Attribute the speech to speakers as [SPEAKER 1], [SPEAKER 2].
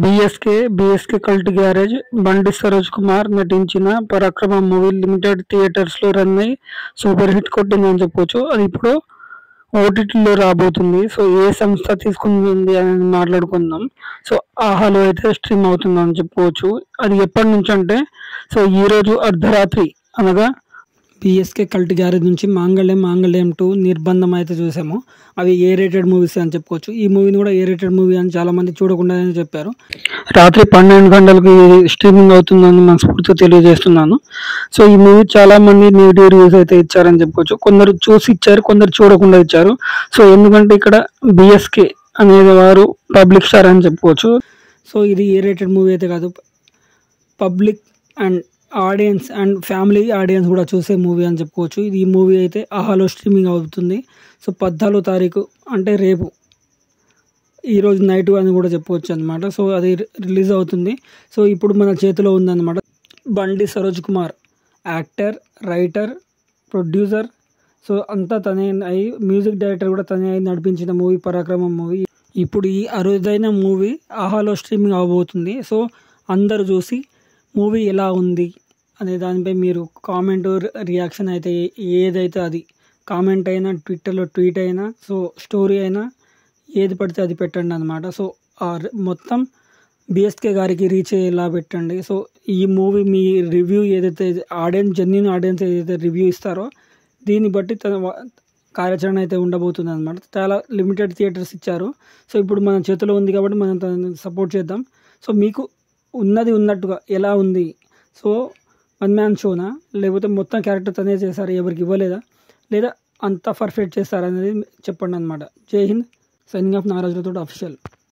[SPEAKER 1] BSK cult garage బండి సరోజ్ కుమార్ నటించిన పరాక్రమం మూవీ లిమిటెడ్ థియేటర్స్ లో రన్ అయ్యి సూపర్ హిట్ కొట్టిందని చెప్పొచ్చు. అది ఇప్పుడు ఓటీటీలో రాబోతుంది. సో ఏ సంస్థ తీసుకుంది అని మాట్లాడుకుందాం. సో ఆహాలో అయితే స్ట్రీమ్ అవుతుందని చెప్పుకోవచ్చు. అది ఎప్పటి నుంచి అంటే సో ఈ రోజు అర్ధరాత్రి అనగా బీఎస్కే కల్ట్ గ్యారేజ్ నుంచి మాంగళ్యం 2 నిర్బంధం అయితే చూసాము. అవి ఏ రేటెడ్ మూవీస్ అని చెప్పుకోవచ్చు. ఈ మూవీని కూడా ఏ రేటెడ్ మూవీ అని చాలా మంది చూడకుండా చెప్పారు. రాత్రి 12 గంటలకు స్ట్రీమింగ్ అవుతుందని మనస్ఫూర్తిగా తెలియజేస్తున్నాను. సో ఈ మూవీ చాలా మంది నెగిటివ్ రివ్యూస్ అయితే ఇచ్చారని చెప్పుకోవచ్చు. కొందరు చూసి ఇచ్చారు, కొందరు చూడకుండా ఇచ్చారు. సో ఎందుకంటే ఇక్కడ బీఎస్కే అనేది వారు పబ్లిక్ స్టార్ అని చెప్పుకోవచ్చు. సో ఇది ఏ రేటెడ్ మూవీ అయితే కాదు, public and audience and family audience కూడా చూసే మూవీ అని చెప్పుకోవచ్చు. ఇది ఈ మూవీ అయితే ఆహాలో స్ట్రీమింగ్ అవుతుంది. సో 14వ తారీఖు అంటే రేపు, ఈరోజు నైట్ అని కూడా చెప్పుకోవచ్చు అనమాట. సో అది రిలీజ్ అవుతుంది. సో ఇప్పుడు మన చేతిలో ఉందన్నమాట. బండి Saroj Kumar actor, writer, producer, so అంతా తనే అయి మ్యూజిక్ డైరెక్టర్ కూడా తనే అయి నడిపించిన మూవీ పరాక్రమం మూవీ. ఇప్పుడు ఈ అరుదైన మూవీ ఆహాలో స్ట్రీమింగ్ అవబోతుంది. సో అందరూ చూసి మూవీ ఎలా ఉంది అనే దానిపై మీరు కామెంట్, రియాక్షన్ అయితే ఏదైతే అది కామెంట్ అయినా, ట్విట్టర్లో ట్వీట్ అయినా, సో స్టోరీ అయినా ఏది పడితే అది పెట్టండి అనమాట. సో మొత్తం బీఎస్కే గారికి రీచ్ అయ్యేలా పెట్టండి. సో ఈ మూవీ మీ రివ్యూ ఏదైతే జెన్యూన్ ఆడియన్స్ ఏదైతే రివ్యూ ఇస్తారో దీన్ని బట్టి తన కార్యాచరణ అయితే ఉండబోతుంది అనమాట. చాలా లిమిటెడ్ థియేటర్స్ ఇచ్చారు. సో ఇప్పుడు మన చేతిలో ఉంది కాబట్టి మనం తనని సపోర్ట్ చేద్దాం. సో మీకు ఉన్నది ఉన్నట్టుగా ఎలా ఉంది, సో వన్ మ్యాన్ షోనా లేకపోతే మొత్తం క్యారెక్టర్ తనే చేశారు, ఎవరికి ఇవ్వలేదా, లేదా అంతా పర్ఫెక్ట్ చేస్తారనేది చెప్పండి అనమాట. జై హింద్. సైనింగ్ ఆఫ్ నాగరాజులతో అఫీషియల్.